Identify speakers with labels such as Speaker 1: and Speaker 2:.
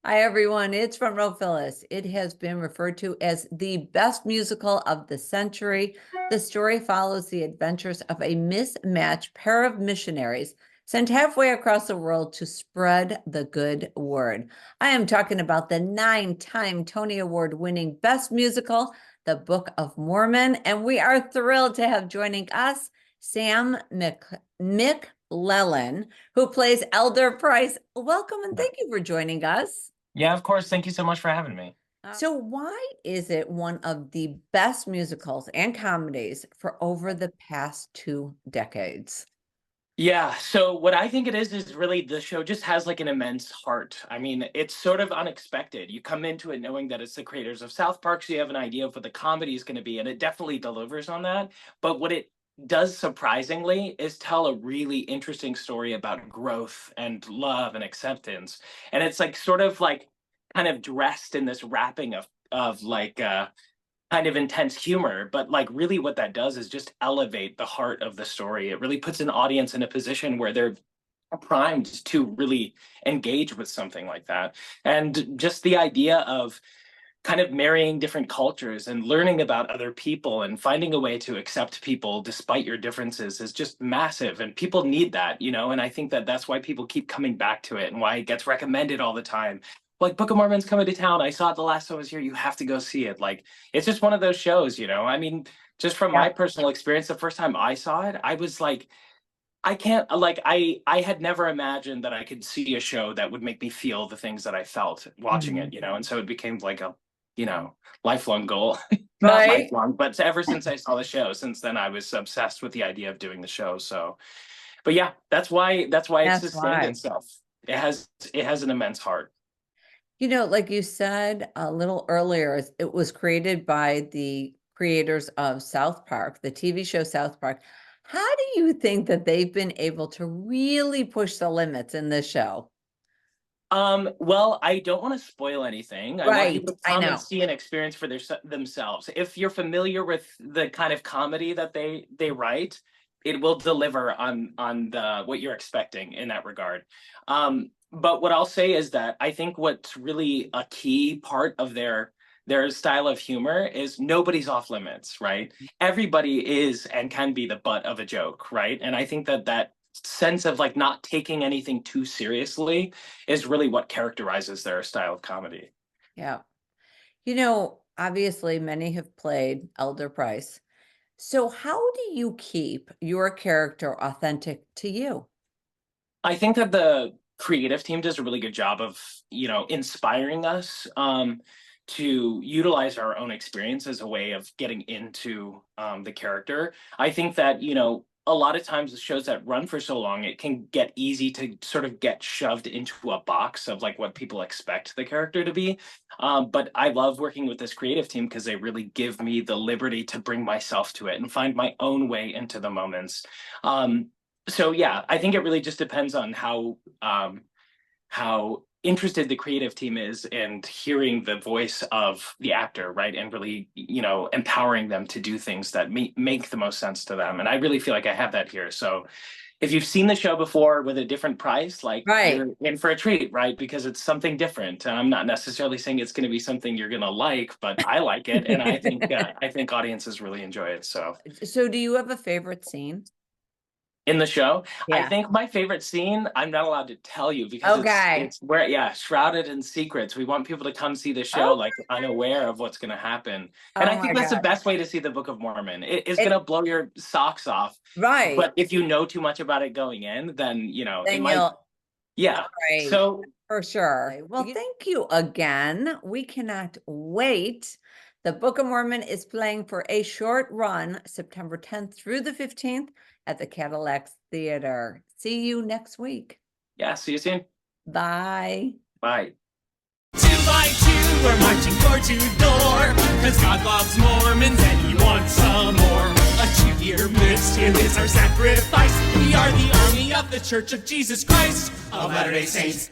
Speaker 1: Hi, everyone. It's Front Row Phyllis. It has been referred to as the best musical of the century. The story follows the adventures of a mismatched pair of missionaries sent halfway across the world to spread the good word. I am talking about the 9-time Tony Award winning best musical, The Book of Mormon. And we are thrilled to have joining us Sam McLellan, who plays Elder Price. Welcome and thank you for joining us.
Speaker 2: Yeah, of course. Thank you so much for having me.
Speaker 1: So why is it one of the best musicals and comedies for over the past 2 decades?
Speaker 2: Yeah, so what I think it is really the show just has like an immense heart. I mean, it's sort of unexpected. You come into it knowing that it's the creators of South Park, so you have an idea of what the comedy is going to be, and it definitely delivers on that. But what it does surprisingly is tell a really interesting story about growth and love and acceptance. And it's like sort of like kind of dressed in this wrapping of like kind of intense humor, but like really what that does is just elevate the heart of the story. It really puts an audience in a position where they're primed to really engage with something like that. And just the idea of kind of marrying different cultures and learning about other people and finding a way to accept people despite your differences is just massive, and people need that, and I think that that's why people keep coming back to it and why it gets recommended all the time. Like Book of Mormon's coming to town. I saw it the last time I was here. You have to go see it. Like, it's just one of those shows. I mean, just from my personal experience, the first time I saw it, I was like, I can't, like, I had never imagined that I could see a show that would make me feel the things that I felt watching it, and so it became like a, lifelong goal. Not
Speaker 1: Right.
Speaker 2: lifelong, but ever since I saw the show, since then I was obsessed with the idea of doing the show. So, but yeah, that's why it
Speaker 1: That's
Speaker 2: sustained
Speaker 1: why.
Speaker 2: itself. It has an immense heart.
Speaker 1: Like you said a little earlier, it was created by the creators of South Park, the TV show South Park. How do you think that they've been able to really push the limits in this show?
Speaker 2: Well, I don't want to spoil anything. I want
Speaker 1: Right,
Speaker 2: people to
Speaker 1: I
Speaker 2: come and
Speaker 1: know.
Speaker 2: see an experience for themselves. If you're familiar with the kind of comedy that they write, it will deliver on the what you're expecting in that regard. But what I'll say is that I think what's really a key part of their style of humor is nobody's off limits, right? Everybody is and can be the butt of a joke, right? And I think that sense of like not taking anything too seriously is really what characterizes their style of comedy.
Speaker 1: Yeah. Obviously many have played Elder Price. So how do you keep your character authentic to you?
Speaker 2: I think that the creative team does a really good job of, inspiring us to utilize our own experience as a way of getting into the character. I think that, a lot of times the shows that run for so long, it can get easy to sort of get shoved into a box of like what people expect the character to be. But I love working with this creative team because they really give me the liberty to bring myself to it and find my own way into the moments. So yeah, I think it really just depends on how interested the creative team is and hearing the voice of the actor, right? And really, empowering them to do things that make the most sense to them. And I really feel like I have that here. So if you've seen the show before with a different price, like
Speaker 1: Right.
Speaker 2: you're in for a treat, right? Because it's something different. And I'm not necessarily saying it's going to be something you're going to like, but I like it. And I think audiences really enjoy it. So
Speaker 1: So do you have a favorite scene?
Speaker 2: in the show, I
Speaker 1: Yeah.
Speaker 2: think my favorite scene, I'm not allowed to tell you because
Speaker 1: Okay.
Speaker 2: it's where, yeah, shrouded in secrets. We want people to come see the show
Speaker 1: Oh,
Speaker 2: like unaware of what's going to happen. And
Speaker 1: oh
Speaker 2: I
Speaker 1: my
Speaker 2: think that's the
Speaker 1: God.
Speaker 2: best way to see the Book of Mormon. It is going
Speaker 1: It,
Speaker 2: to blow your socks off.
Speaker 1: right.
Speaker 2: But if you know too much about it going in, then, it
Speaker 1: Then
Speaker 2: might,
Speaker 1: you'll,
Speaker 2: yeah.
Speaker 1: right.
Speaker 2: So
Speaker 1: For sure. Well, thank you again. We cannot wait. The Book of Mormon is playing for a short run, September 10th through the 15th at the Cadillac Theater. See you next week.
Speaker 2: yeah, see you soon.
Speaker 1: Bye.
Speaker 2: Bye.
Speaker 3: 2 by 2, we're marching door to door, cause God loves Mormons and he wants some more. A 2-year mission is our sacrifice. We are the army of the Church of Jesus Christ of Latter-day Saints.